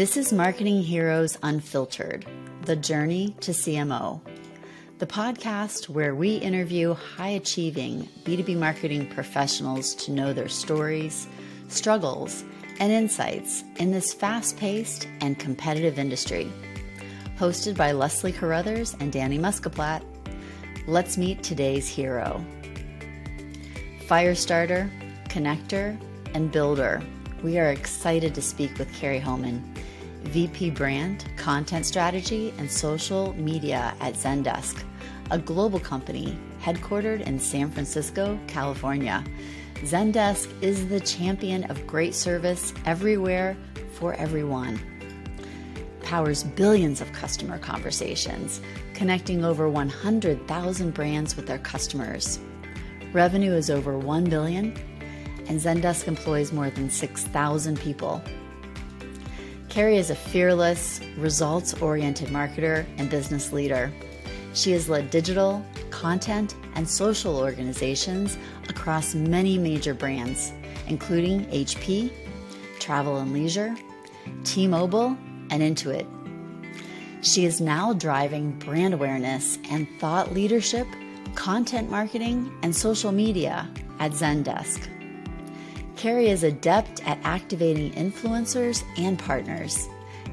This is Marketing Heroes Unfiltered, the journey to CMO, the podcast where we interview high-achieving B2B marketing professionals to know their stories, struggles, and insights in this fast-paced and competitive industry. Hosted by Leslie Carruthers and Danny Muscaplat, let's meet today's hero. Firestarter, connector, and builder. We are excited to speak with Kari Homan, VP Brand, Content Strategy, and Social Media at Zendesk, a global company headquartered in San Francisco, California. Zendesk is the champion of great service everywhere for everyone. Powers billions of customer conversations, connecting over 100,000 brands with their customers. Revenue is over $1 billion, and Zendesk employs more than 6,000 people. Kari is a fearless, results-oriented marketer and business leader. She has led digital, content, and social organizations across many major brands, including HP, Travel and Leisure, T-Mobile, and Intuit. She is now driving brand awareness and thought leadership, content marketing, and social media at Zendesk. Kari is adept at activating influencers and partners,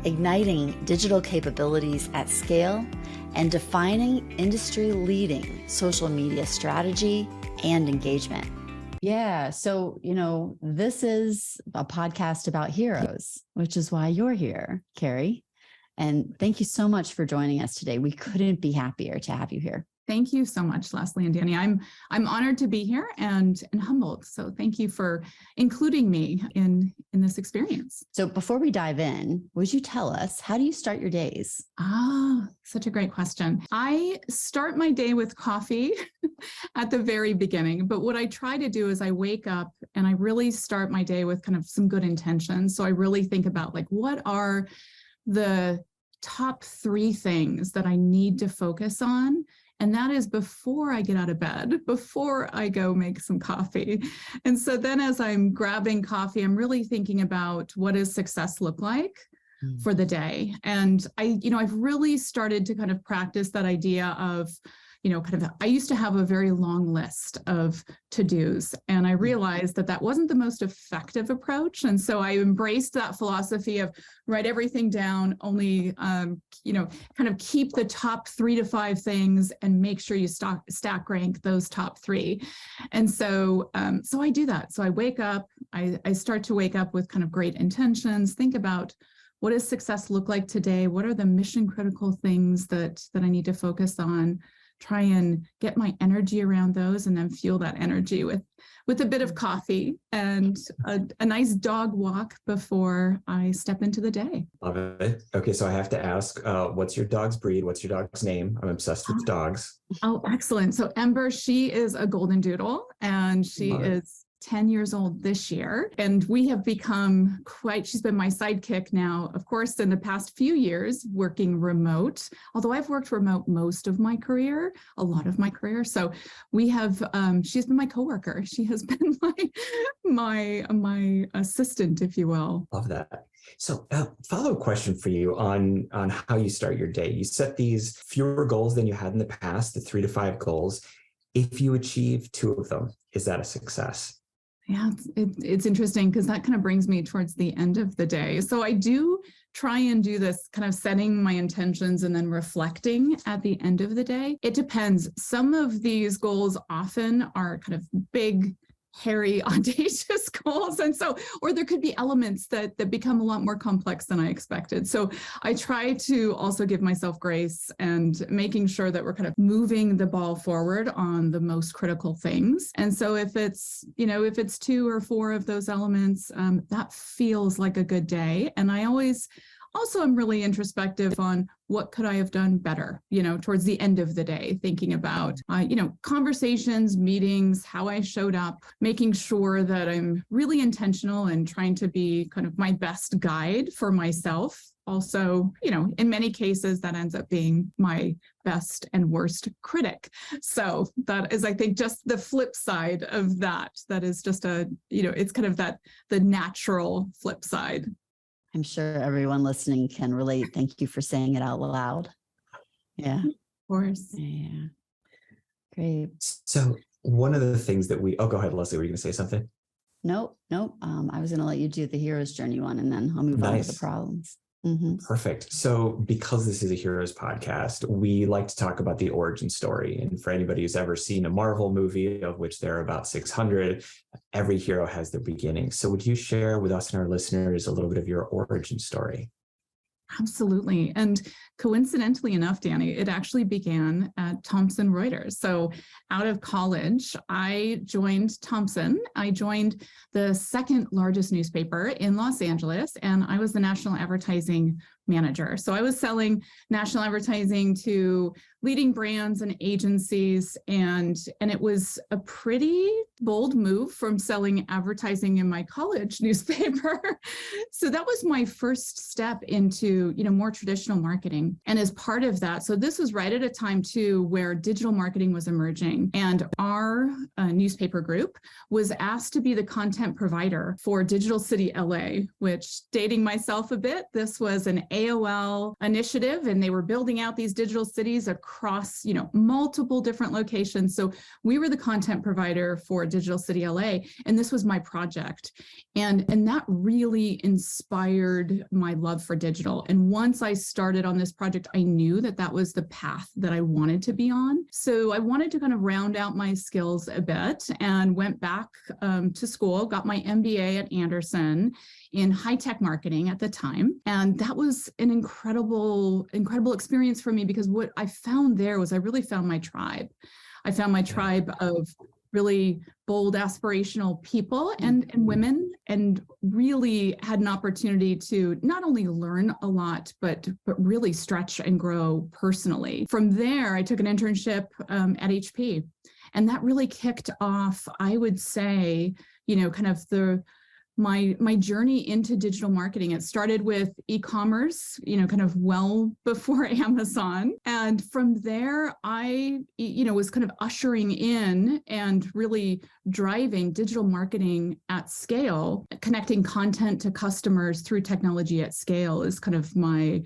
igniting digital capabilities at scale, and defining industry-leading social media strategy and engagement. Yeah, so, this is a podcast about heroes, which is why you're here, Kari. And thank you so much for joining us today. We couldn't be happier to have you here. Thank you so much, Leslie and Danny. I'm honored to be here and humbled. So thank you for including me in this experience. So before we dive in, would you tell us, how do you start your days? Such a great question. I start my day with coffee at the very beginning, but what I try to do is I wake up and I really start my day with kind of some good intentions. So I really think about what are the top 3 things that I need to focus on. And that is before I get out of bed, before I go make some coffee. And so then as I'm grabbing coffee, I'm really thinking about what does success look like for the day. And I've really started to kind of practice that idea of, I used to have a very long list of to-dos, and I realized that wasn't the most effective approach. And so I embraced that philosophy of write everything down, only, kind of keep the top 3 to 5 things and make sure you stack rank those top 3. And so I do that. So I wake up, I start to wake up with kind of great intentions, think about what does success look like today? What are the mission critical things that I need to focus on? Try and get my energy around those, and then fuel that energy with a bit of coffee and a nice dog walk before I step into the day. Love it. Okay, so I have to ask, what's your dog's breed? What's your dog's name? I'm obsessed with dogs. Oh, excellent. So Ember, she is a golden doodle, and she is 10 years old this year. And we have become she's been my sidekick now, of course, in the past few years working remote, although I've worked remote most of my career, a lot of my career. So we have, she's been my coworker. She has been my assistant, if you will. Love that. So follow-up question for you on how you start your day. You set these fewer goals than you had in the past, the 3 to 5 goals. If you achieve 2 of them, is that a success? Yeah, it's interesting because that kind of brings me towards the end of the day. So I do try and do this kind of setting my intentions and then reflecting at the end of the day. It depends. Some of these goals often are kind of big, hairy, audacious goals. And so, or there could be elements that become a lot more complex than I expected. So I try to also give myself grace and making sure that we're kind of moving the ball forward on the most critical things. And so if it's 2 or 4 of those elements, that feels like a good day. And I always also I'm really introspective on what could I have done better, towards the end of the day, thinking about, conversations, meetings, how I showed up, making sure that I'm really intentional and trying to be kind of my best guide for myself. Also, in many cases, that ends up being my best and worst critic. So that is, I think, just the flip side of that. That is just it's kind of the natural flip side. I'm sure everyone listening can relate. Thank you for saying it out loud. Yeah. Of course. Yeah. Great. So one of the things that oh, go ahead, Leslie. Were you going to say something? Nope. I was going to let you do the hero's journey one, and then I'll move on to the problems. Perfect. So because this is a heroes podcast, we like to talk about the origin story. And for anybody who's ever seen a Marvel movie, of which there are about 600, every hero has their beginning. So would you share with us and our listeners a little bit of your origin story? Absolutely. And coincidentally enough, Danny, it actually began at Thomson Reuters. So out of college, I joined Thomson. I joined the second largest newspaper in Los Angeles, and I was the national advertising manager. So I was selling national advertising to leading brands and agencies, and it was a pretty bold move from selling advertising in my college newspaper. So that was my first step into, more traditional marketing. And as part of that, so this was right at a time too where digital marketing was emerging, and our newspaper group was asked to be the content provider for Digital City LA, which, dating myself a bit, this was an AOL initiative, and they were building out these digital cities across, multiple different locations. So we were the content provider for Digital City LA, and this was my project. And that really inspired my love for digital. And once I started on this project, I knew that was the path that I wanted to be on. So I wanted to kind of round out my skills a bit and went back to school, got my MBA at Anderson in high-tech marketing at the time. And that was an incredible experience for me, because what I found there was I really found my tribe. I found my tribe of really bold, aspirational people and women, and really had an opportunity to not only learn a lot, but really stretch and grow personally. From there, I took an internship at HP, and that really kicked off, I would say, kind of my journey into digital marketing. It started with e-commerce, kind of well before Amazon. And from there, I, was kind of ushering in and really driving digital marketing at scale. Connecting content to customers through technology at scale is kind of my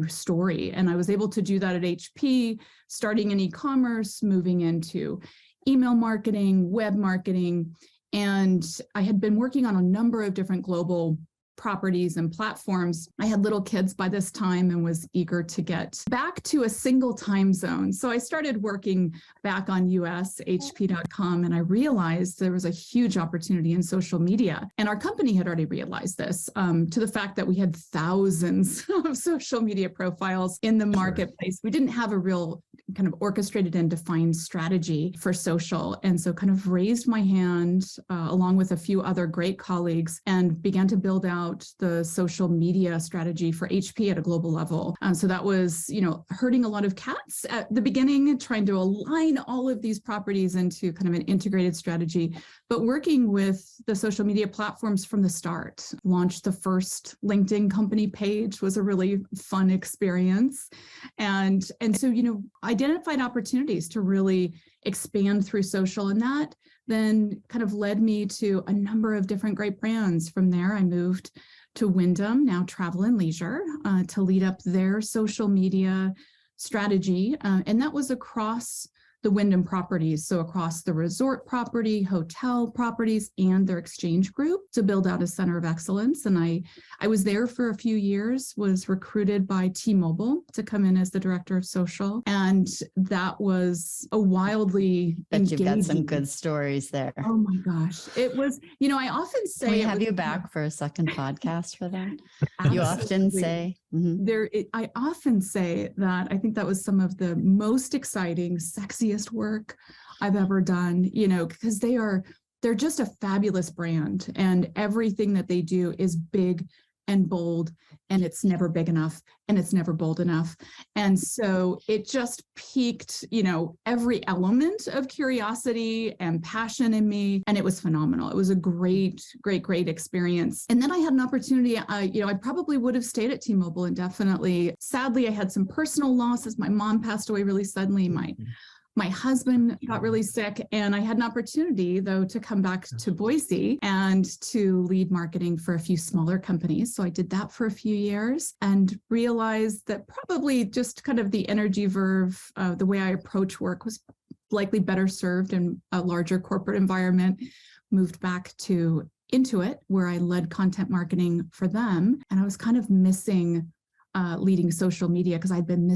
story. And I was able to do that at HP, starting in e-commerce, moving into email marketing, web marketing. And I had been working on a number of different global properties and platforms. I had little kids by this time and was eager to get back to a single time zone. So I started working back on USHP.com, and I realized there was a huge opportunity in social media. And our company had already realized this, to the fact that we had thousands of social media profiles in the marketplace. We didn't have a real kind of orchestrated and defined strategy for social. And so kind of raised my hand along with a few other great colleagues and began to build out the social media strategy for HP at a global level. So that was, herding a lot of cats at the beginning, trying to align all of these properties into kind of an integrated strategy, but working with the social media platforms from the start. Launched the first LinkedIn company page, was a really fun experience. And so, identified opportunities to really expand through social, and that then kind of led me to a number of different great brands. From there, I moved to Wyndham, now Travel and Leisure, to lead up their social media strategy. And that was across the Wyndham properties, so across the resort property, hotel properties, and their exchange group, to build out a center of excellence. And I was there for a few years, was recruited by T-Mobile to come in as the director of social. And that was a wildly engaging. You've got some good stories there. Oh my gosh. It was, I often say— Can we have you back for a second podcast for that? Absolutely. You often say— I often say that I think that was some of the most exciting, sexiest work I've ever done, because they're just a fabulous brand, and everything that they do is big and bold, and it's never big enough and it's never bold enough. And so it just piqued, every element of curiosity and passion in me. And it was phenomenal. It was a great experience. And then I had an opportunity, I probably would have stayed at T-Mobile indefinitely. Sadly, I had some personal losses. My mom passed away really suddenly. My My husband got really sick, and I had an opportunity, though, to come back to Boise and to lead marketing for a few smaller companies. So I did that for a few years and realized that probably just kind of the energy verve, the way I approach work was likely better served in a larger corporate environment. Moved back to Intuit, where I led content marketing for them. And I was kind of missing leading social media, because I'd been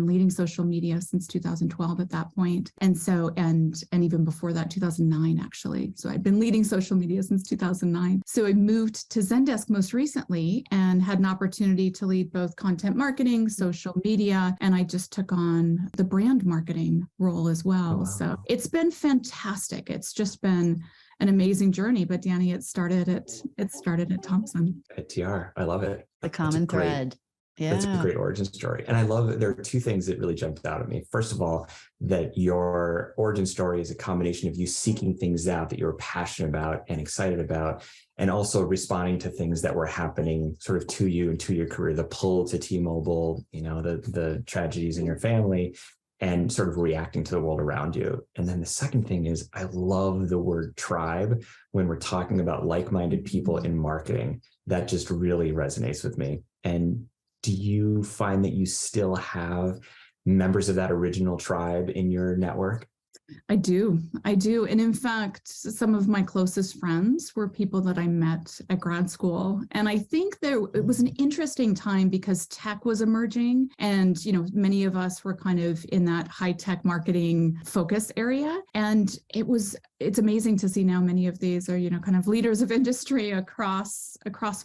leading social media since 2012 at that point. And so, and even before that, 2009, actually. So I'd been leading social media since 2009. So I moved to Zendesk most recently and had an opportunity to lead both content marketing, social media, and I just took on the brand marketing role as well. Oh, wow. So it's been fantastic. It's just been an amazing journey. But Danny, it started at Thompson. At TR. I love it. The common thread. Yeah. That's a great origin story. And I love that there are two things that really jumped out at me. First of all, that your origin story is a combination of you seeking things out that you're passionate about and excited about, and also responding to things that were happening sort of to you and to your career, the pull to T-Mobile, the tragedies in your family, and sort of reacting to the world around you. And then the second thing is, I love the word tribe when we're talking about like-minded people in marketing. That just really resonates with me. And do you find that you still have members of that original tribe in your network? I do. And in fact, some of my closest friends were people that I met at grad school. And I think it was an interesting time because tech was emerging, and, many of us were kind of in that high tech marketing focus area. And it's amazing to see now many of these are, kind of leaders of industry across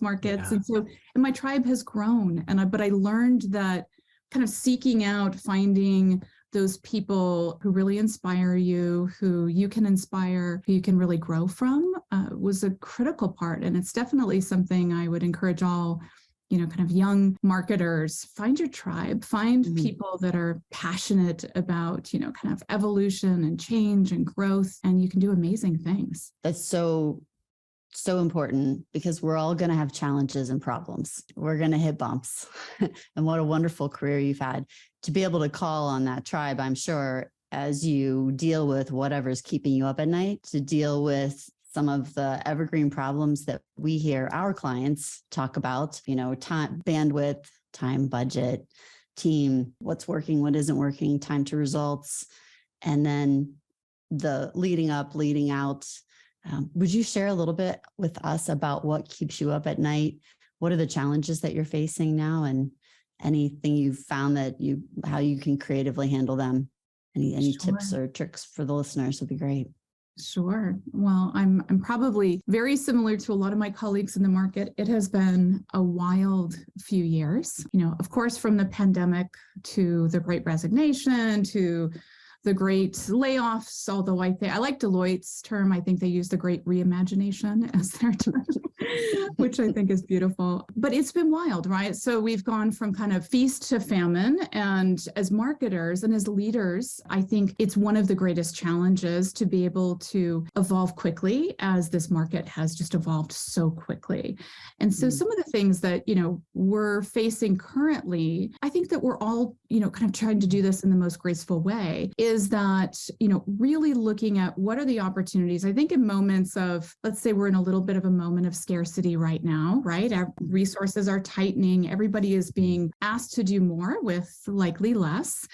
markets. Yeah. And my tribe has grown. But I learned that kind of seeking out, finding those people who really inspire you, who you can inspire, who you can really grow from, was a critical part. And it's definitely something I would encourage all, kind of young marketers: find your tribe, find people that are passionate about, kind of evolution and change and growth, and you can do amazing things. That's so important, because we're all going to have challenges and problems. We're going to hit bumps. And what a wonderful career you've had to be able to call on that tribe, I'm sure, as you deal with whatever's keeping you up at night, to deal with some of the evergreen problems that we hear our clients talk about, time, bandwidth, time, budget, team, what's working, what isn't working, time to results, and then the leading up, leading out. Would you share a little bit with us about what keeps you up at night? What are the challenges that you're facing now, and anything you've found how you can creatively handle them? Any tips or tricks for the listeners would be great. Sure. Well, I'm probably very similar to a lot of my colleagues in the market. It has been a wild few years, of course, from the pandemic to the Great Resignation to the great layoffs, although I like Deloitte's term. I think they use the great reimagination as their term, which I think is beautiful. But it's been wild, right? So we've gone from kind of feast to famine. And as marketers and as leaders, I think it's one of the greatest challenges to be able to evolve quickly, as this market has just evolved so quickly. And so some of the things that, we're facing currently, I think that we're all, kind of trying to do this in the most graceful way, is that, really looking at what are the opportunities. I think in moments of, let's say we're in a little bit of a moment of scarcity right now, right? Our resources are tightening. Everybody is being asked to do more with likely less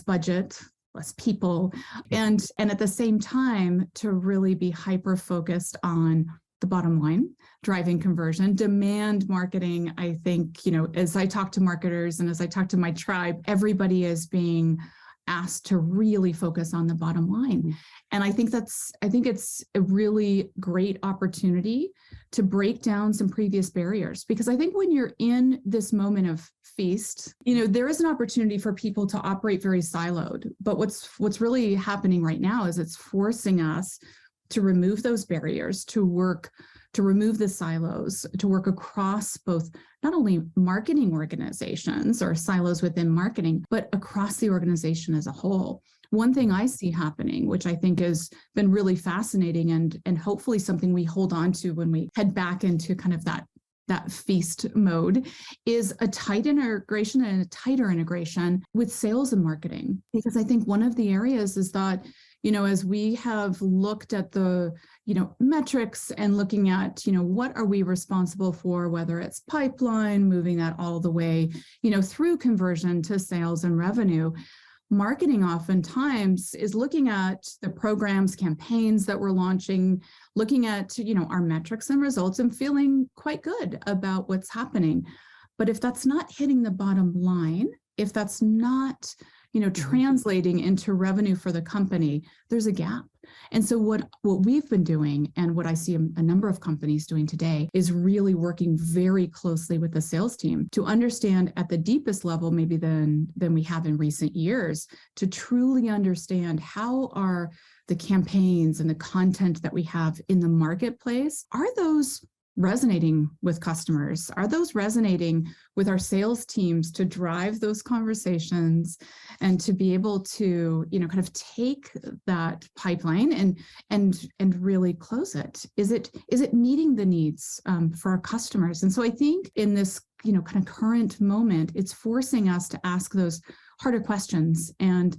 budget, less people, and at the same time to really be hyper focused on the bottom line, driving conversion. Demand marketing, I think, as I talk to marketers and as I talk to my tribe, everybody is being asked to really focus on the bottom line. And I think it's a really great opportunity to break down some previous barriers, because I think when you're in this moment of feast, there is an opportunity for people to operate very siloed. But what's really happening right now is it's forcing us to remove those barriers, to remove the silos, to work across both not only marketing organizations or silos within marketing, but across the organization as a whole. One thing I see happening, which I think has been really fascinating and hopefully something we hold on to when we head back into kind of that that feast mode is a tight integration and a tighter integration with sales and marketing. Because I think one of the areas is that, as we have looked at the, metrics and looking at, what are we responsible for, whether it's pipeline, moving that all the way, through conversion to sales and revenue. Marketing oftentimes is looking at the programs, campaigns that we're launching, looking at, our metrics and results and feeling quite good about what's happening. But if that's not hitting the bottom line, if that's not, translating into revenue for the company, there's a gap. And so what we've been doing, and what I see a number of companies doing today, is really working very closely with the sales team to understand at the deepest level, maybe than we have in recent years, to truly understand how are the campaigns and the content that we have in the marketplace, are those resonating with customers? Are those resonating with our sales teams to drive those conversations and to be able to, kind of take that pipeline and really close it? Is it meeting the needs for our customers? And so I think in this, kind of current moment, it's forcing us to ask those harder questions. And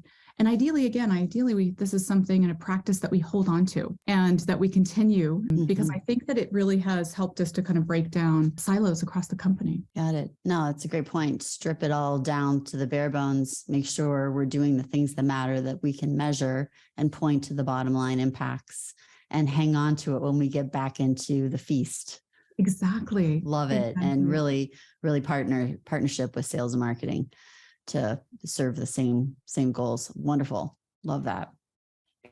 ideally, this is something in a practice that we hold on to and that we continue, because I think that it really has helped us to kind of break down silos across the company. Got it. No, that's a great point. Strip it all down to the bare bones, make sure we're doing the things that matter, that we can measure and point to the bottom line impacts, and hang on to it when we get back into the feast. Exactly. Love it. And really partnership with sales and marketing to serve the same goals. Wonderful. Love that.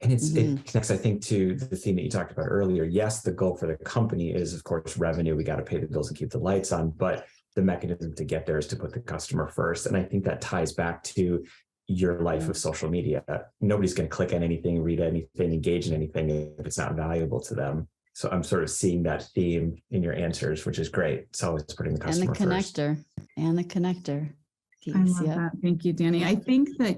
And it connects, I think, to the theme that you talked about earlier. Yes, the goal for the company is, of course, revenue. We got to pay the bills and keep the lights on, but the mechanism to get there is to put the customer first. And I think that ties back to your life of social media. Nobody's going to click on anything, read anything, engage in anything if it's not valuable to them. So I'm sort of seeing that theme in your answers, which is great. It's always putting the customer first. And the connector. I love that. Thank you, Danny. I think that,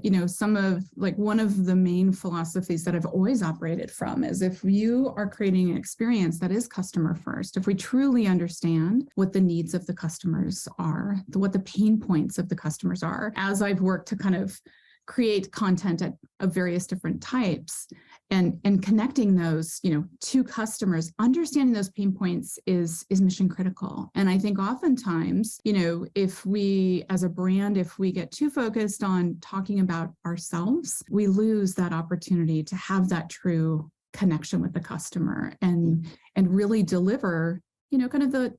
one of the main philosophies that I've always operated from is, if you are creating an experience that is customer first, if we truly understand what the needs of the customers are, what the pain points of the customers are, as I've worked to kind of create content of various different types and connecting those, to customers, understanding those pain points is mission critical. And I think oftentimes, if we as a brand, if we get too focused on talking about ourselves, we lose that opportunity to have that true connection with the customer and really deliver, kind of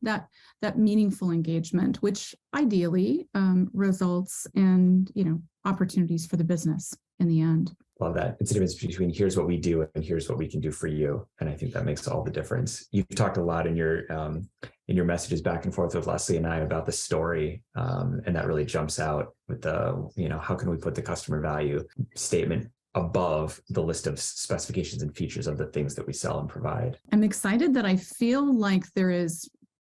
that meaningful engagement, which ideally results in, opportunities for the business in the end. Love that. It's a difference between here's what we do and here's what we can do for you. And I think that makes all the difference. You've talked a lot in your messages back and forth with Leslie and I about the story. And that really jumps out with the, how can we put the customer value statement above the list of specifications and features of the things that we sell and provide. I'm excited that I feel like there is,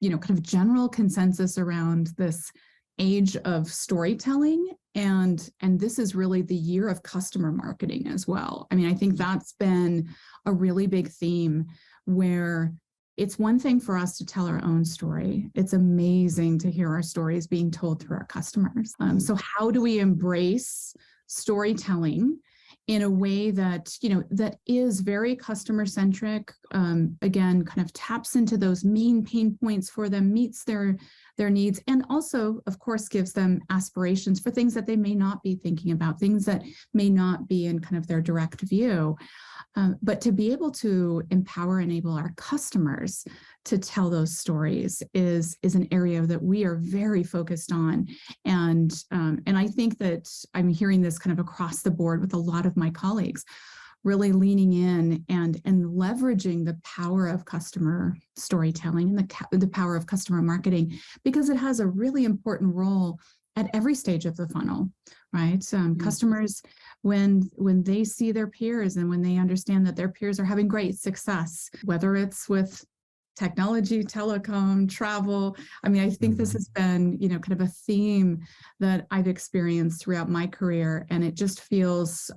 kind of general consensus around this age of storytelling. And this is really the year of customer marketing as well. I mean, I think that's been a really big theme, where it's one thing for us to tell our own story. It's amazing to hear our stories being told through our customers. So how do we embrace storytelling in a way that, that is very customer-centric, again, kind of taps into those main pain points for them, meets their needs, and also, of course, gives them aspirations for things that they may not be thinking about, things that may not be in kind of their direct view. But to be able to empower, enable our customers to tell those stories is an area that we are very focused on. And I think that I'm hearing this kind of across the board with a lot of my colleagues, really leaning in and leveraging the power of customer storytelling and the power of customer marketing, because it has a really important role at every stage of the funnel, right? Customers, when they see their peers and when they understand that their peers are having great success, whether it's with technology, telecom, travel. I mean, I think this has been, kind of a theme that I've experienced throughout my career. And it just feels,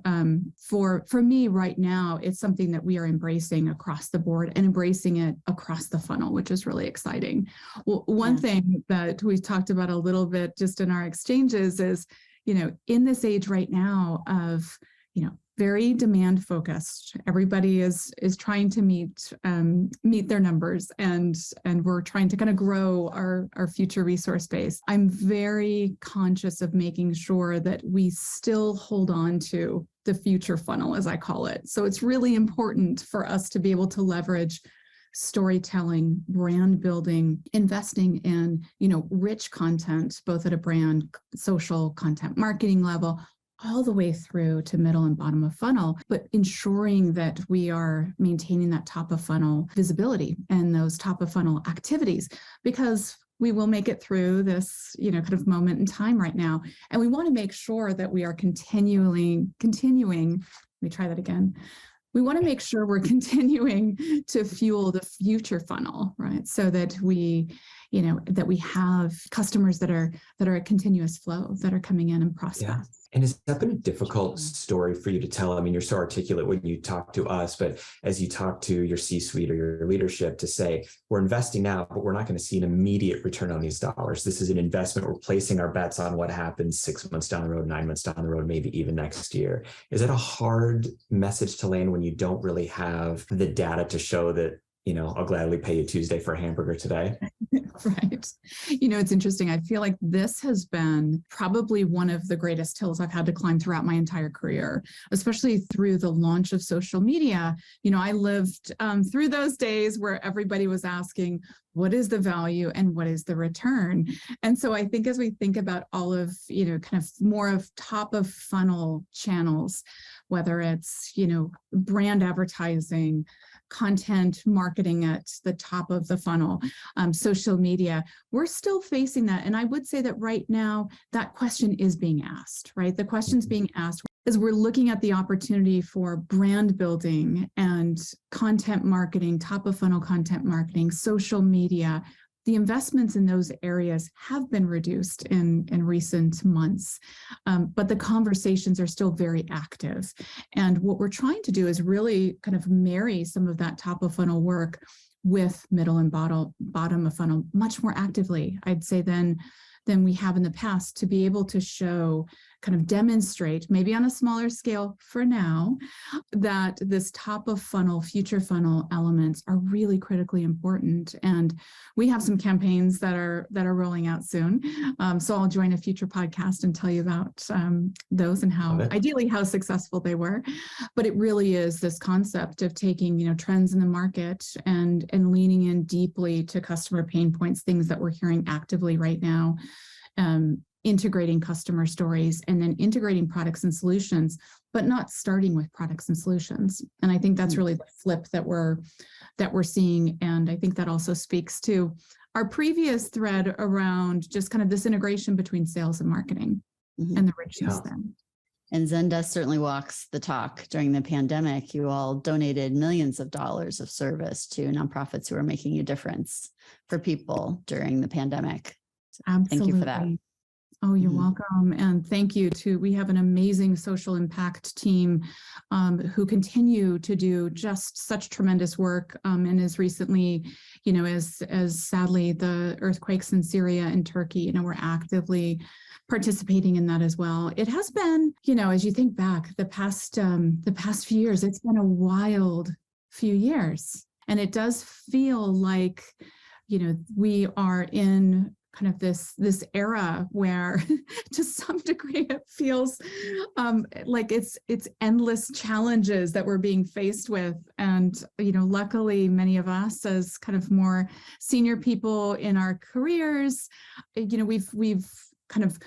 for me right now, it's something that we are embracing across the board and embracing it across the funnel, which is really exciting. Well, one thing that we've talked about a little bit just in our exchanges is, in this age right now of, very demand focused. Everybody is trying to meet their numbers, and we're trying to kind of grow our future resource base. I'm very conscious of making sure that we still hold on to the future funnel, as I call it. So it's really important for us to be able to leverage storytelling, brand building, investing in, rich content, both at a brand, social content marketing level, all the way through to middle and bottom of funnel, but ensuring that we are maintaining that top of funnel visibility and those top of funnel activities, because we will make it through this, kind of moment in time right now. And we want to make sure that we are continuing, let me try that again. We want to make sure we're continuing to fuel the future funnel, right? So that we, that we have customers that are a continuous flow, that are coming in and prospect. Yeah. And has that been a difficult story for you to tell? I mean, you're so articulate when you talk to us, but as you talk to your C-suite or your leadership to say, we're investing now, but we're not going to see an immediate return on these dollars. This is an investment. We're placing our bets on what happens 6 months down the road, 9 months down the road, maybe even next year. Is that a hard message to land when you don't really have the data to show that, I'll gladly pay you Tuesday for a hamburger today? Right. It's interesting. I feel like this has been probably one of the greatest hills I've had to climb throughout my entire career, especially through the launch of social media. I lived through those days where everybody was asking, what is the value and what is the return? And so I think as we think about all of, kind of more of top of funnel channels, whether it's, brand advertising, content marketing at the top of the funnel, social media, we're still facing that. And I would say that right now, that question is being asked, right? The question's being asked as we're looking at the opportunity for brand building and content marketing, top of funnel content marketing, social media. The investments in those areas have been reduced in recent months, but the conversations are still very active. And what we're trying to do is really kind of marry some of that top of funnel work with middle and bottom of funnel much more actively, I'd say, than we have in the past, to be able to show, kind of demonstrate, maybe on a smaller scale for now, that this top of funnel, future funnel elements are really critically important. And we have some campaigns that are rolling out soon. So I'll join a future podcast and tell you about those and ideally how successful they were. But it really is this concept of taking, trends in the market and leaning in deeply to customer pain points, things that we're hearing actively right now. Integrating customer stories and then integrating products and solutions, but not starting with products and solutions. And I think that's really the flip that we're seeing. And I think that also speaks to our previous thread around just kind of this integration between sales and marketing and the richness there. And Zendesk certainly walks the talk. During the pandemic, you all donated millions of dollars of service to nonprofits who are making a difference for people during the pandemic. Absolutely. Thank you for that. Oh, you're welcome. And thank you we have an amazing social impact team who continue to do just such tremendous work. And as recently, as sadly the earthquakes in Syria and Turkey, we're actively participating in that as well. It has been, as you think back, the past few years, it's been a wild few years. And it does feel like, we are in kind of this era where to some degree it feels like it's endless challenges that we're being faced with. And, luckily many of us as kind of more senior people in our careers, we've kind of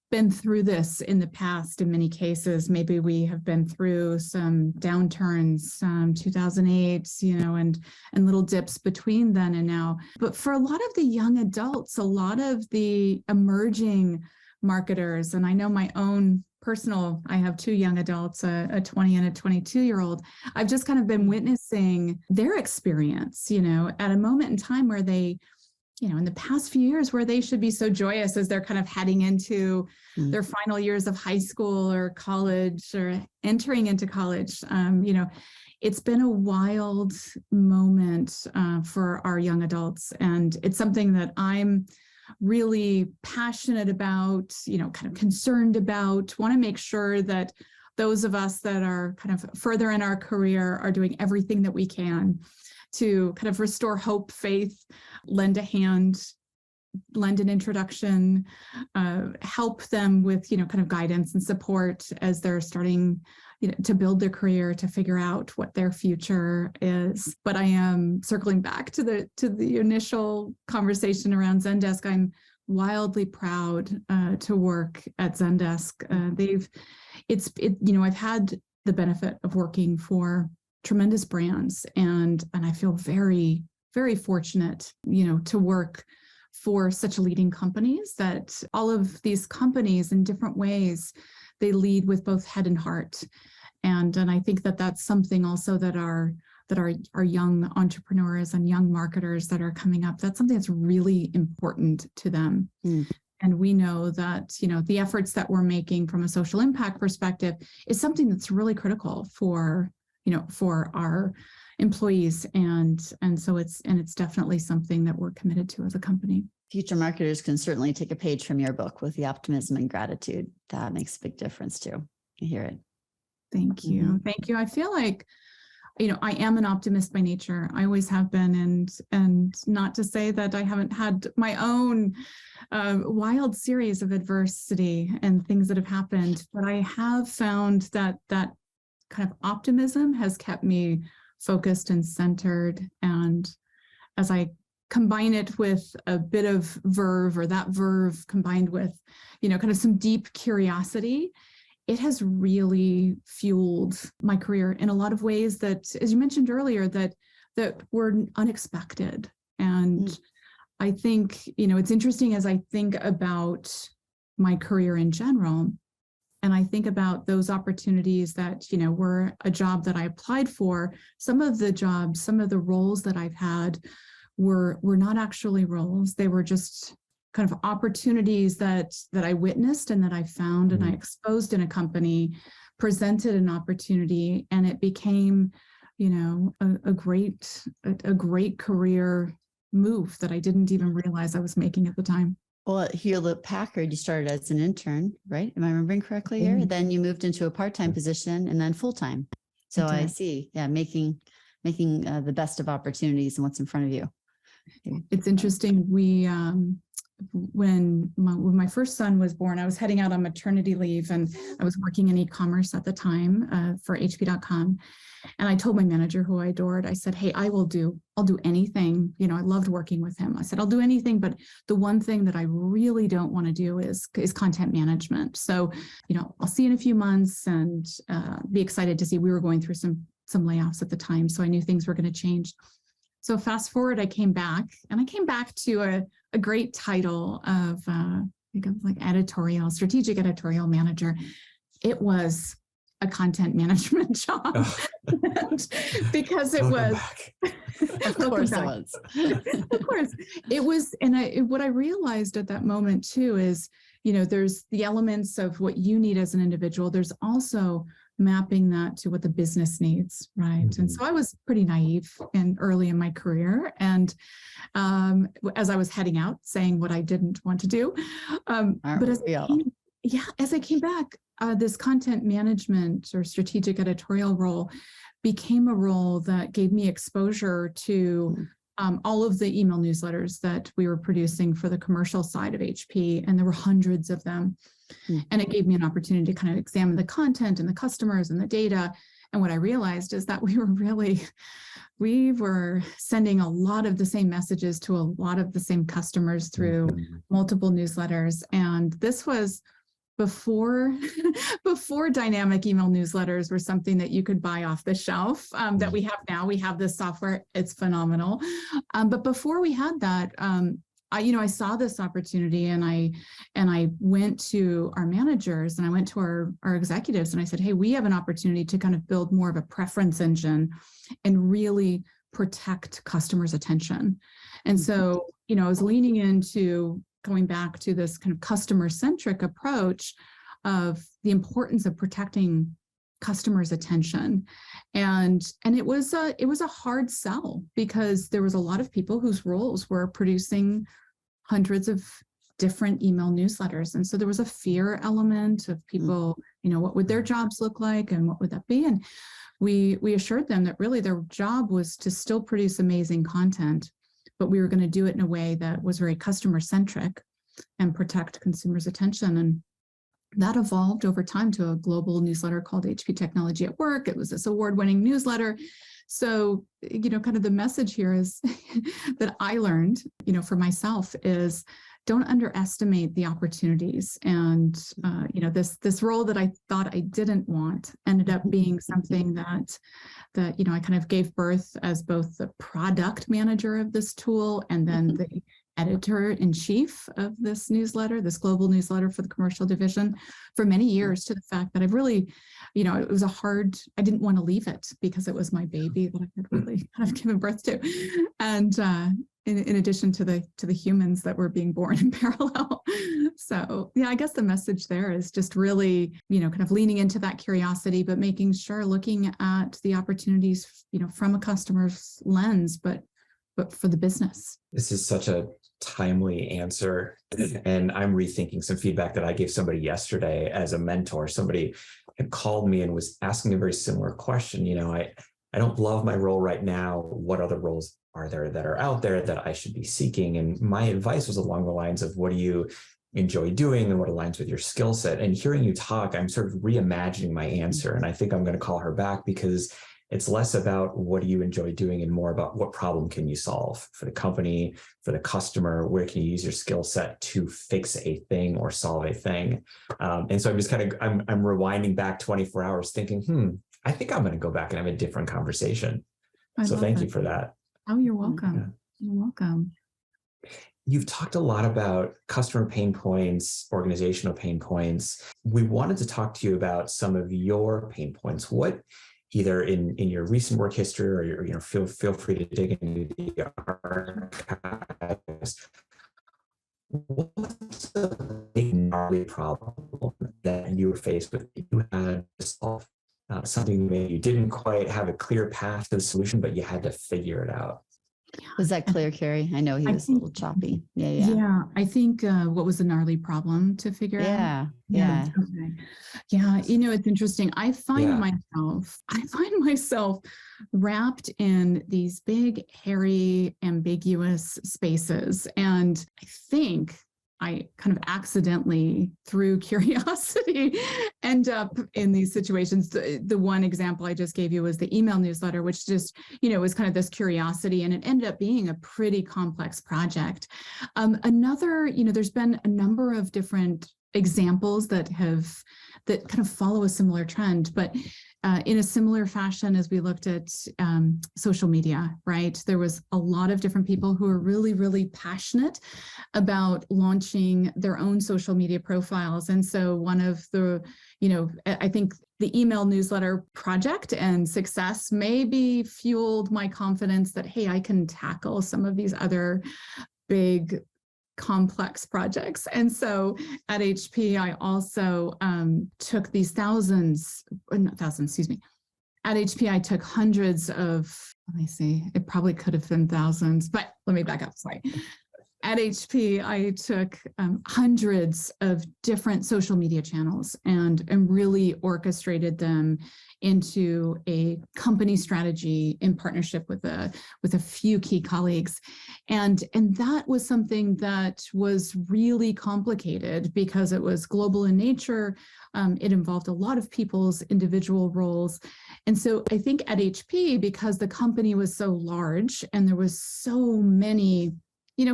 been through this in the past in many cases. Maybe we have been through some downturns, 2008, and little dips between then and now. But for a lot of the young adults, a lot of the emerging marketers, and I know my own personal, I have two young adults, a 20 and a 22-year-old. I've just kind of been witnessing their experience, at a moment in time where they, in the past few years where they should be so joyous as they're kind of heading into their final years of high school or college or entering into college. It's been a wild moment for our young adults. And it's something that I'm really passionate about, kind of concerned about, want to make sure that those of us that are kind of further in our career are doing everything that we can to kind of restore hope, faith, lend a hand, lend an introduction, help them with, kind of guidance and support as they're starting to build their career, to figure out what their future is. But I am circling back to the initial conversation around Zendesk. I'm wildly proud to work at Zendesk. I've had the benefit of working for tremendous brands, and I feel very, very fortunate, to work for such leading companies, that all of these companies in different ways, they lead with both head and heart. And I think that that's something also that our young entrepreneurs and young marketers that are coming up, that's something that's really important to them. And we know that, the efforts that we're making from a social impact perspective is something that's really critical for our employees. And so it's definitely something that we're committed to as a company. Future marketers can certainly take a page from your book with the optimism and gratitude. That makes a big difference too. I hear it. Thank you. Thank you. I feel like, I am an optimist by nature. I always have been. And not to say that I haven't had my own wild series of adversity and things that have happened, but I have found that kind of optimism has kept me focused and centered. And as I combine it with a bit of verve, or that verve combined with, kind of some deep curiosity, it has really fueled my career in a lot of ways that, as you mentioned earlier, that were unexpected. And I think, it's interesting as I think about my career in general, and I think about those opportunities that, were a job that I applied for. Some of the roles that I've had were not actually roles. They were just kind of opportunities that I witnessed and that I found and I exposed in a company, presented an opportunity, and it became, a great career move that I didn't even realize I was making at the time. Well, at Hewlett-Packard, you started as an intern, right? Am I remembering correctly here? Then you moved into a part-time position and then full-time. So I see. Yeah, making the best of opportunities and what's in front of you. It's interesting. When my first son was born, I was heading out on maternity leave, and I was working in e-commerce at the time for HP.com. And I told my manager, who I adored, I said, "Hey, I'll do anything." I loved working with him. I said, "I'll do anything, but the one thing that I really don't want to do is content management. So, I'll see you in a few months," and be excited to see. We were going through some layoffs at the time, so I knew things were going to change. So fast forward, I came back to a great title of, I think it was like strategic editorial manager. It was a content management job. Because it was, of course it was. Of course it was. And what I realized at that moment too is, there's the elements of what you need as an individual. There's also mapping that to what the business needs, right? And so I was pretty naive and early in my career, and as I was heading out, saying what I didn't want to do, but as I came back, this content management or strategic editorial role became a role that gave me exposure to all of the email newsletters that we were producing for the commercial side of HP, and there were hundreds of them. And it gave me an opportunity to kind of examine the content and the customers and the data. And what I realized is that we were sending a lot of the same messages to a lot of the same customers through multiple newsletters. And this was before dynamic email newsletters were something that you could buy off the shelf that we have now. We have this software. It's phenomenal. But before we had that, I saw this opportunity, and I went to our managers, and I went to our executives, and I said, hey, we have an opportunity to kind of build more of a preference engine and really protect customers' attention. And so, I was leaning into going back to this kind of customer-centric approach of the importance of protecting customers' attention. And it was a hard sell, because there was a lot of people whose roles were producing hundreds of different email newsletters. And so there was a fear element of people, what would their jobs look like and what would that be? And we assured them that really their job was to still produce amazing content, but we were going to do it in a way that was very customer-centric and protect consumers' attention. And that evolved over time to a global newsletter called HP Technology at Work. It was this award-winning newsletter. So, kind of the message here is that I learned, for myself, is don't underestimate the opportunities. And, this role that I thought I didn't want ended up being something that I kind of gave birth as both the product manager of this tool and then the editor-in-chief of this newsletter, this global newsletter for the commercial division for many years, to the fact that I've really, it was I didn't want to leave it because it was my baby that I had really kind of given birth to. And in addition to the humans that were being born in parallel. So yeah, I guess the message there is just really, kind of leaning into that curiosity, but making sure, looking at the opportunities, from a customer's lens, but for the business. This is such a timely answer. And I'm rethinking some feedback that I gave somebody yesterday as a mentor. Somebody had called me and was asking a very similar question. I don't love my role right now. What other roles are there that are out there that I should be seeking? And my advice was along the lines of, what do you enjoy doing and what aligns with your skill set? And hearing you talk, I'm sort of reimagining my answer. And I think I'm going to call her back, because it's less about what do you enjoy doing and more about what problem can you solve for the company, for the customer, where can you use your skill set to fix a thing or solve a thing. And so I'm just I'm rewinding back 24 hours thinking, I think I'm going to go back and have a different conversation. So thank you for that. Oh, you're welcome. Yeah. You're welcome. You've talked a lot about customer pain points, organizational pain points. We wanted to talk to you about some of your pain points. What, either in your recent work history, or feel free to dig into the archives. What's the big gnarly problem that you were faced with? You had to solve something maybe you didn't quite have a clear path to the solution, but you had to figure it out. Was that clear, Kari? I know he was a little choppy. Yeah. I think what was the gnarly problem to figure out? Yeah. Okay. Yeah. It's interesting. I find myself wrapped in these big, hairy, ambiguous spaces. And I think I kind of accidentally, through curiosity, end up in these situations. The one example I just gave you was the email newsletter, which just, was kind of this curiosity, and it ended up being a pretty complex project. There's been a number of different examples that kind of follow a similar trend, but in a similar fashion as we looked at social media, right? There was a lot of different people who are really, really passionate about launching their own social media profiles. And so one of the, I think the email newsletter project and success maybe fueled my confidence that, hey, I can tackle some of these other big complex projects. And so at HP, I also took these at HP, I took hundreds of, it probably could have been thousands, but let me back up, sorry. At HP, I took hundreds of different social media channels and really orchestrated them into a company strategy in partnership with a few key colleagues. And that was something that was really complicated because it was global in nature. It involved a lot of people's individual roles. And so I think at HP, because the company was so large and there was so many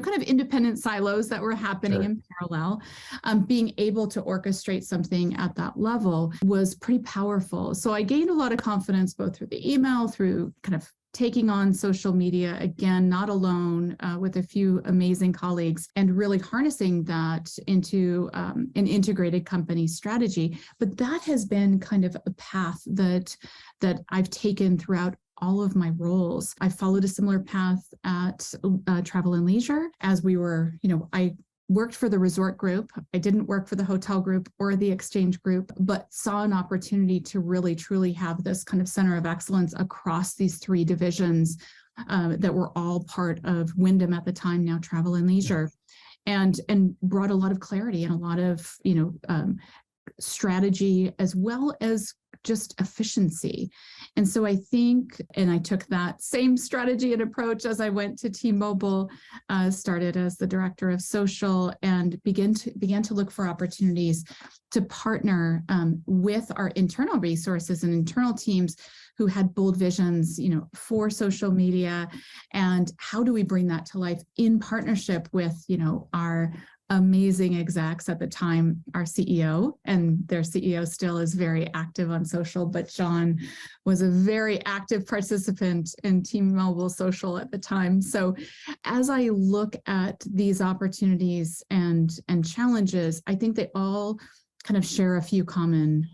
kind of independent silos that were happening in parallel, being able to orchestrate something at that level was pretty powerful. So I gained a lot of confidence both through the email, through kind of taking on social media, again, not alone, with a few amazing colleagues, and really harnessing that into an integrated company strategy. But that has been kind of a path that I've taken throughout all of my roles. I followed a similar path at Travel and Leisure as we were, I worked for the resort group. I didn't work for the hotel group or the exchange group, but saw an opportunity to really, truly have this kind of center of excellence across these three divisions that were all part of Wyndham at the time, now Travel and Leisure, and brought a lot of clarity and a lot of, strategy as well as just efficiency. And so I think, and I took that same strategy and approach as I went to T-Mobile, started as the director of social, and began to look for opportunities to partner with our internal resources and internal teams who had bold visions, for social media, and how do we bring that to life in partnership with, our amazing execs at the time, our CEO, and their CEO still is very active on social, but John was a very active participant in T-Mobile social at the time. So as I look at these opportunities and challenges, I think they all kind of share a few common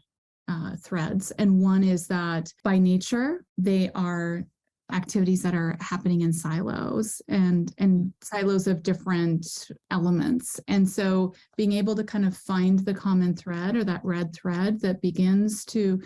threads. And one is that by nature, they are activities that are happening in silos and silos of different elements. And so being able to kind of find the common thread, or that red thread that begins to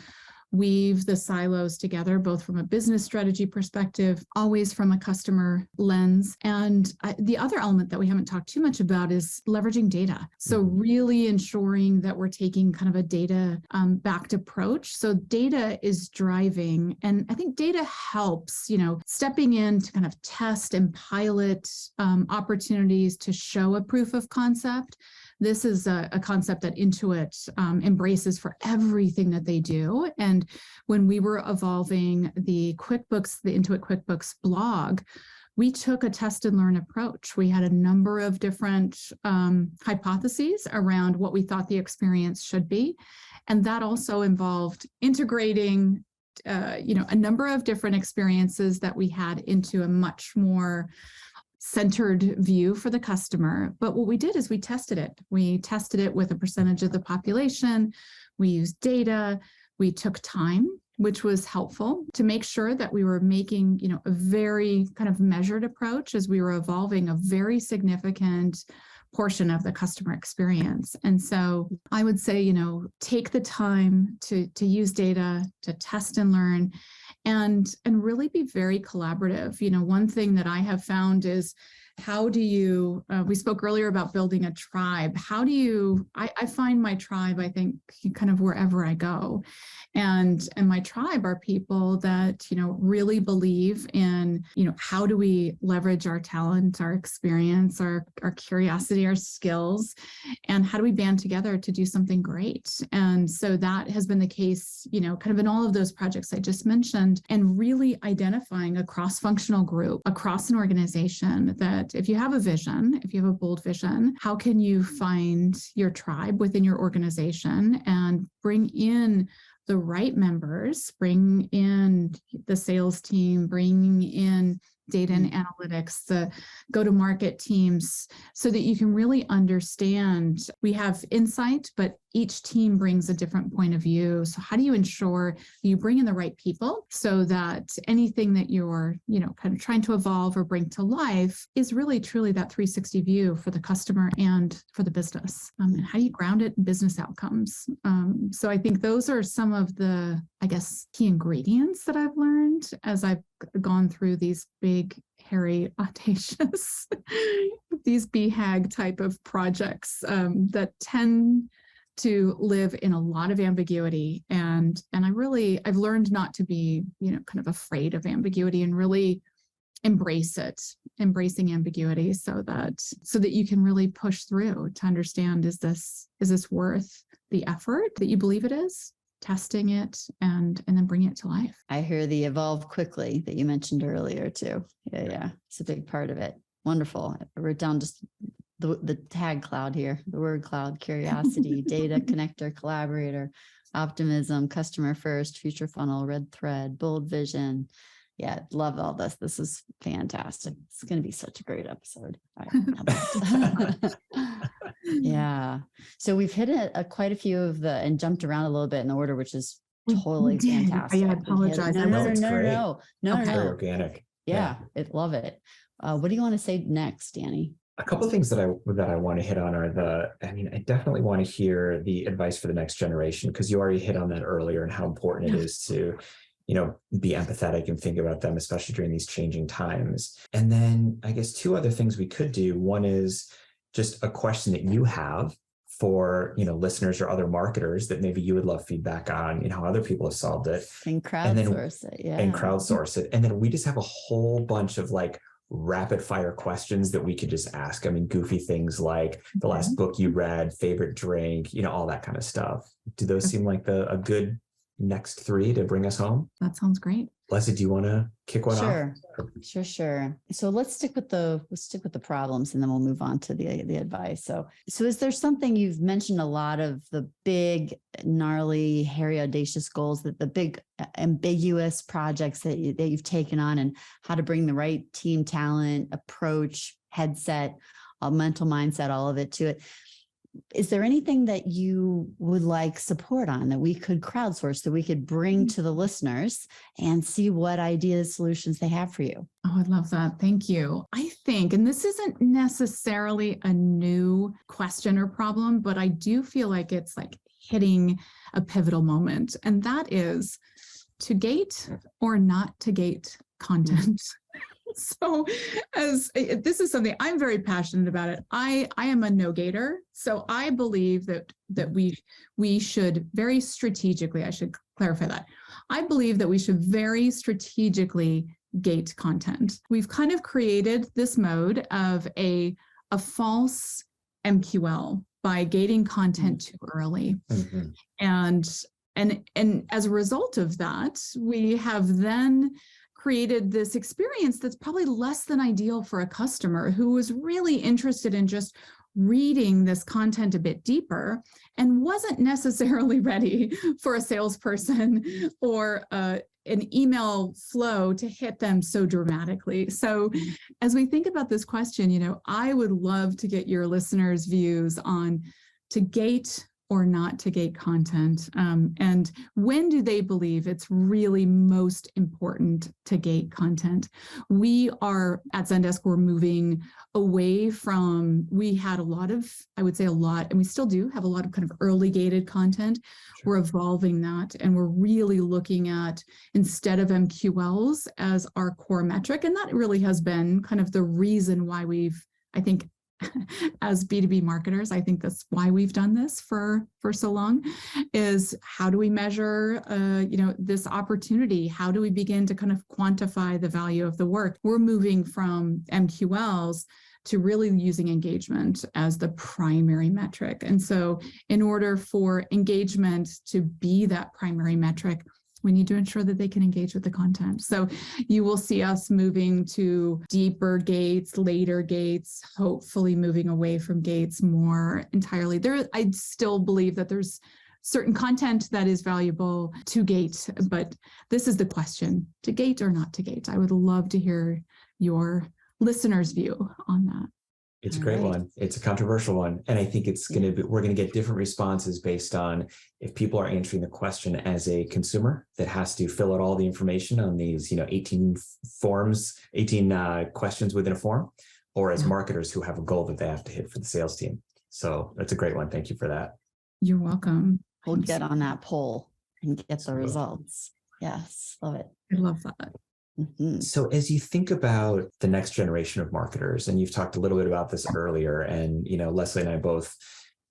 weave the silos together, both from a business strategy perspective, always from a customer lens. And the other element that we haven't talked too much about is leveraging data. So really ensuring that we're taking kind of a data backed approach. So data is driving, and I think data helps, stepping in to kind of test and pilot opportunities to show a proof of concept. This is a concept that Intuit embraces for everything that they do. And when we were evolving the QuickBooks, the Intuit QuickBooks blog, we took a test and learn approach. We had a number of different hypotheses around what we thought the experience should be. And that also involved integrating a number of different experiences that we had into a much more centered view for the customer. But what we did is we tested it. We tested it with a percentage of the population. We used data. We took time, which was helpful to make sure that we were making, a very kind of measured approach as we were evolving a very significant portion of the customer experience. And so I would say, take the time to use data, to test and learn, and really be very collaborative. One thing that I have found is, how do you, we spoke earlier about building a tribe. How do you, I find my tribe, I think, kind of wherever I go. And my tribe are people that, really believe in, how do we leverage our talent, our experience, our curiosity, our skills, and how do we band together to do something great? And so that has been the case, kind of in all of those projects I just mentioned, and really identifying a cross-functional group across an organization that if you have a vision, if you have a bold vision, how can you find your tribe within your organization and bring in the right members, bring in the sales team, bring in data and analytics, the go-to-market teams, so that you can really understand. We have insight, but each team brings a different point of view. So how do you ensure you bring in the right people so that anything that you're, kind of trying to evolve or bring to life is really truly that 360 view for the customer and for the business? And how do you ground it in business outcomes? So I think those are some of the, key ingredients that I've learned as I've gone through these big, hairy, audacious, these BHAG type of projects that tend to live in a lot of ambiguity. And I've learned not to be, kind of afraid of ambiguity, and really embrace it, embracing ambiguity so that you can really push through to understand, is this worth the effort that you believe it is? Testing it and then bringing it to life. I hear the evolve quickly that you mentioned earlier too. Yeah. It's a big part of it. Wonderful. I wrote down just the tag cloud here, the word cloud: curiosity, data, connector, collaborator, optimism, customer first, future funnel, red thread, bold vision, Yeah, love all this. This is fantastic. It's going to be such a great episode. Yeah. So we've hit quite a few of the and jumped around a little bit in the order, which is totally fantastic. I apologize. No, it's great. no. Very organic. Yeah, I love it. What do you want to say next, Danny? A couple of things that I want to hit on are I definitely want to hear the advice for the next generation, because you already hit on that earlier and how important it is to, be empathetic and think about them, especially during these changing times. And then I guess two other things we could do. One is just a question that you have for, listeners or other marketers that maybe you would love feedback on, how other people have solved it. And crowdsource it. Yeah. And crowdsource it. And then we just have a whole bunch of rapid fire questions that we could just ask. Goofy things like the last book you read, favorite drink, all that kind of stuff. Do those seem like a good next three to bring us home? That sounds great. Leslie, do you want to kick one off? Sure. So let's stick with the problems, and then we'll move on to the advice. So is there something you've mentioned a lot of the big, gnarly, hairy, audacious goals, that the big ambiguous projects that you've taken on, and how to bring the right team talent, approach, headset, mental mindset, all of it to it. Is there anything that you would like support on that we could crowdsource, that we could bring to the listeners and see what ideas, solutions they have for you? Oh, I love that. Thank you. I think, and this isn't necessarily a new question or problem, but I do feel like it's hitting a pivotal moment. And that is to gate or not to gate content. So this is something I'm very passionate about it. I am a no-gator. So I believe that we should very strategically, I should clarify that. I believe that we should very strategically gate content. We've kind of created this mode of a false MQL by gating content too early. Mm-hmm. And as a result of that, we have then created this experience that's probably less than ideal for a customer who was really interested in just reading this content a bit deeper and wasn't necessarily ready for a salesperson or an email flow to hit them so dramatically. So as we think about this question, I would love to get your listeners' views on to gate or not to gate content, and when do they believe it's really most important to gate content? We are at Zendesk, we're moving away from, we had and we still do have a lot of kind of early gated content. Sure. We're evolving that, and we're really looking at, instead of MQLs as our core metric, and that really has been kind of the reason why I think, as B2B marketers, I think that's why we've done this for so long, is how do we measure, this opportunity? How do we begin to kind of quantify the value of the work? We're moving from MQLs to really using engagement as the primary metric. And so in order for engagement to be that primary metric, we need to ensure that they can engage with the content. So you will see us moving to deeper gates, later gates, hopefully moving away from gates more entirely. I still believe that there's certain content that is valuable to gate, but this is the question, to gate or not to gate. I would love to hear your listeners' view on that. It's a great one. It's a controversial one. And I think we're going to get different responses based on if people are answering the question as a consumer that has to fill out all the information on these, 18 questions within a form, or as marketers who have a goal that they have to hit for the sales team. So that's a great one. Thank you for that. You're welcome. We'll get on that poll and get the results. Yes. Love it. I love that. Mm-hmm. So as you think about the next generation of marketers, and you've talked a little bit about this earlier, and, Leslie and I both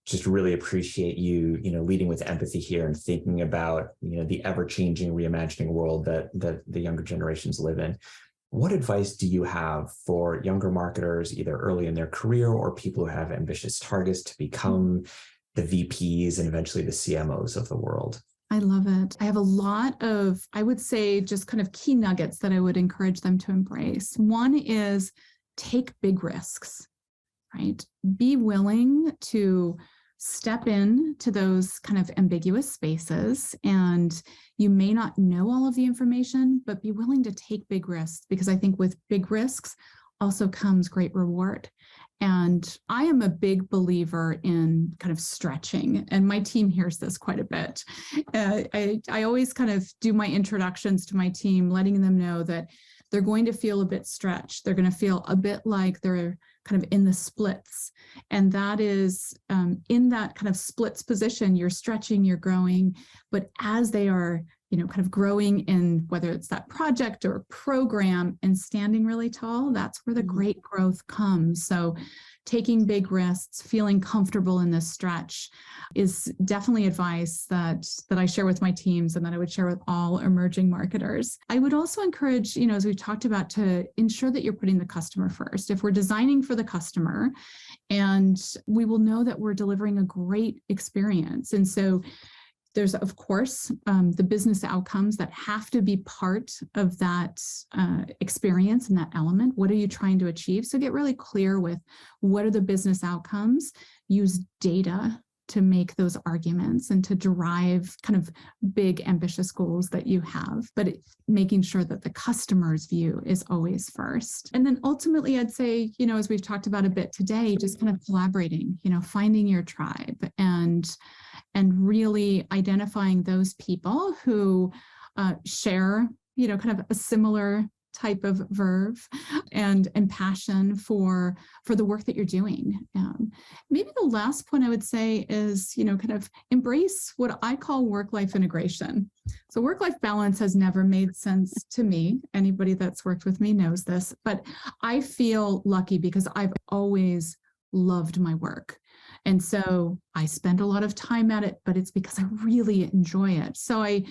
just really appreciate you, leading with empathy here and thinking about, the ever-changing, reimagining world that the younger generations live in. What advice do you have for younger marketers, either early in their career or people who have ambitious targets to become the VPs and eventually the CMOs of the world? I love it. I have a lot of, I would say, just kind of key nuggets that I would encourage them to embrace. One is take big risks, right? Be willing to step in to those kind of ambiguous spaces, and you may not know all of the information, but be willing to take big risks, because I think with big risks also comes great reward. And I am a big believer in kind of stretching, and my team hears this quite a bit. I always kind of do my introductions to my team, letting them know that they're going to feel a bit stretched. They're going to feel a bit like they're kind of in the splits. And that is in that kind of splits position, you're stretching, you're growing. But as they are, kind of growing in whether it's that project or program and standing really tall, that's where the great growth comes. So taking big risks, feeling comfortable in this stretch is definitely advice that I share with my teams and that I would share with all emerging marketers. I would also encourage, as we talked about, to ensure that you're putting the customer first. If we're designing for the customer, and we will know that we're delivering a great experience. And so there's, of course, the business outcomes that have to be part of that experience and that element. What are you trying to achieve? So get really clear with what are the business outcomes. Use data to make those arguments and to drive kind of big, ambitious goals that you have, but making sure that the customer's view is always first. And then ultimately, I'd say, as we've talked about a bit today, just kind of collaborating, finding your tribe and really identifying those people who share, kind of a similar type of verve and passion for the work that you're doing. Maybe the last point I would say is, kind of embrace what I call work-life integration. So work-life balance has never made sense to me. Anybody that's worked with me knows this, but I feel lucky because I've always loved my work. And so I spend a lot of time at it, but it's because I really enjoy it. So I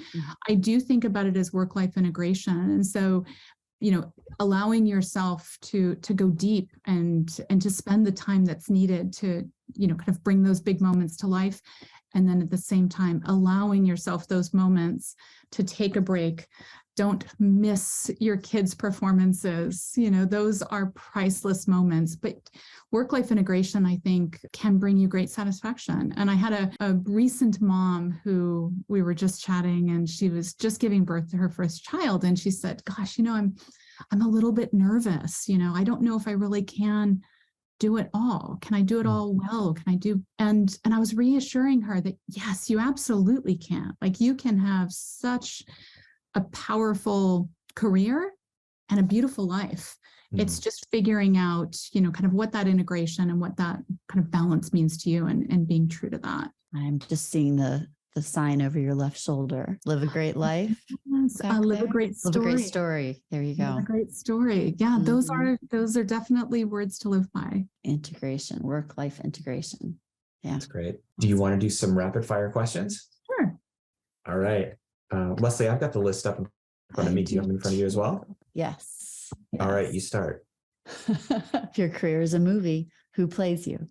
do think about it as work-life integration. And so, allowing yourself to go deep and to spend the time that's needed to, kind of bring those big moments to life. And then at the same time, allowing yourself those moments to take a break. Don't miss your kids' performances. Those are priceless moments. But work-life integration, I think, can bring you great satisfaction. And I had a recent mom who we were just chatting, and she was just giving birth to her first child. And she said, gosh, I'm a little bit nervous. I don't know if I really can do it all. Can I do it all well? Can I do? And I was reassuring her that, yes, you absolutely can. Like, you can have such a powerful career and a beautiful life. It's just figuring out, kind of what that integration and what that kind of balance means to you and being true to that. I'm just seeing the sign over your left shoulder. Live a great life. Yes, live a great story. Live a great story. There you go. Live a great story. Yeah, those are definitely words to live by. Integration, work-life integration. Yeah. That's great. Do you want to do some rapid fire questions? Sure. All right. Leslie, I've got the list up in front of me. Do you have them in front of you as well? Yes. All right, you start. If your career is a movie, who plays you?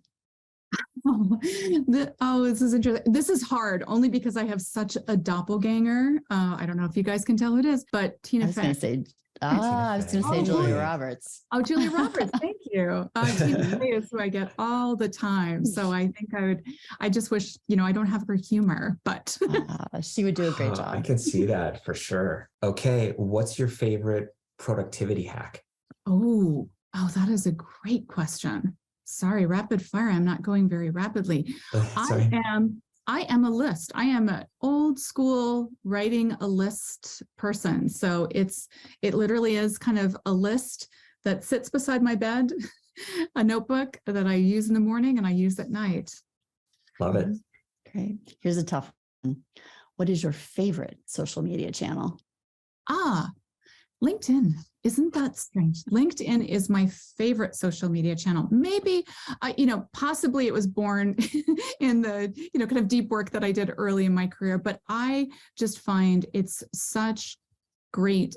This is interesting. This is hard only because I have such a doppelganger. I don't know if you guys can tell who it is, but Tina Fey. I was going to say Julia Roberts. Oh, Julia Roberts. Thank you. Tina Fey is who I get all the time. So I think I just wish, I don't have her humor, but. She would do a great job. I can see that for sure. Okay. What's your favorite productivity hack? Oh, that is a great question. Sorry, rapid fire. I'm not going very rapidly. Sorry. I am a list. I am an old school writing a list person. So it literally is kind of a list that sits beside my bed, a notebook that I use in the morning and I use at night. Love it. Great. Here's a tough one. What is your favorite social media channel? LinkedIn. Isn't that strange? LinkedIn is my favorite social media channel. Maybe, possibly it was born in the, kind of deep work that I did early in my career, but I just find it's such a great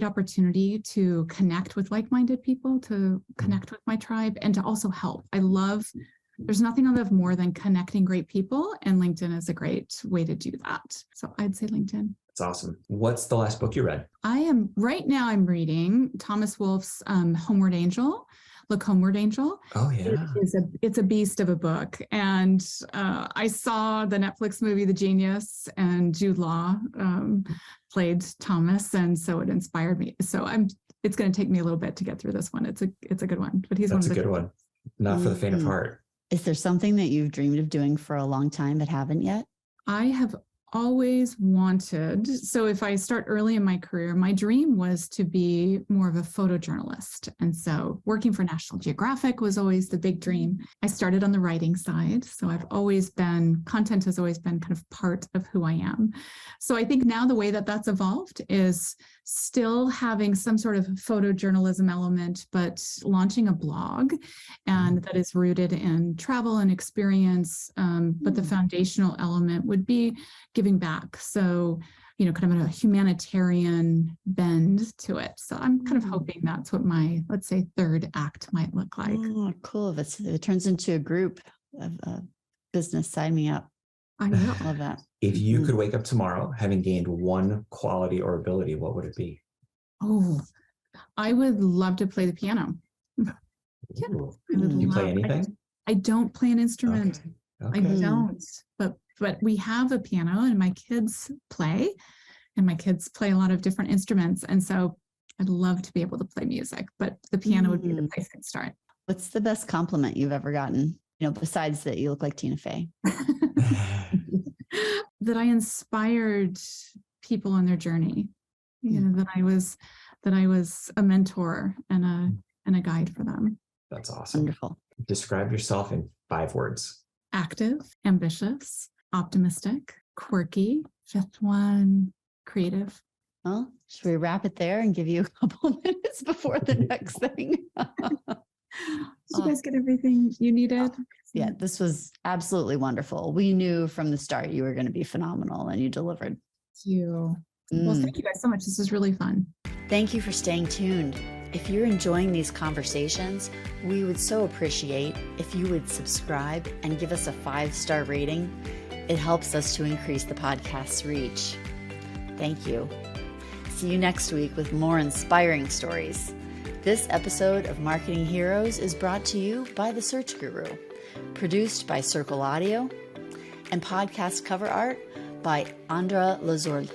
opportunity to connect with like-minded people, to connect with my tribe, and to also help. There's nothing I love more than connecting great people, and LinkedIn is a great way to do that. So I'd say LinkedIn. That's awesome. What's the last book you read? Right now I'm reading Thomas Wolfe's Homeward Angel. Look Homeward, Angel. Oh yeah. It's a beast of a book. And I saw the Netflix movie, The Genius, and Jude Law played Thomas. And so it inspired me. So it's going to take me a little bit to get through this one. It's a good one, but That's a good one. Not for the faint of heart. Is there something that you've dreamed of doing for a long time but haven't yet? I have always wanted, so if I start early in my career, my dream was to be more of a photojournalist. And so working for National Geographic was always the big dream. I started on the writing side. So content has always been kind of part of who I am. So I think now the way that that's evolved is still having some sort of photojournalism element, but launching a blog, and that is rooted in travel and experience. But the foundational element would be giving back. So, kind of a humanitarian bend to it. So I'm kind of hoping that's what my, let's say, third act might look like. Oh, cool. It turns into a group of business. Sign me up. I will. Love that. If you could wake up tomorrow having gained one quality or ability, what would it be? Oh, I would love to play the piano. Yeah, you play anything? I don't play an instrument. Okay. I don't, but we have a piano and my kids play a lot of different instruments. And so I'd love to be able to play music, but the piano would be the place I'd start. What's the best compliment you've ever gotten? Besides that you look like Tina Fey. That I inspired people on their journey. That I was a mentor and a guide for them. That's awesome. Wonderful. Describe yourself in 5 words. Active, ambitious, optimistic, quirky, fifth one, creative. Well, should we wrap it there and give you a couple of minutes before the next thing? Did you guys get everything you needed? Yeah, this was absolutely wonderful. We knew from the start you were going to be phenomenal, and you delivered. Thank you. Well, thank you guys so much. This is really fun. Thank you for staying tuned. If you're enjoying these conversations, we would so appreciate if you would subscribe and give us a 5-star rating. It helps us to increase the podcast's reach. Thank you. See you next week with more inspiring stories. This episode of Marketing Heroes is brought to you by The Search Guru, produced by Circle Audio, and podcast cover art by Andra Lazord.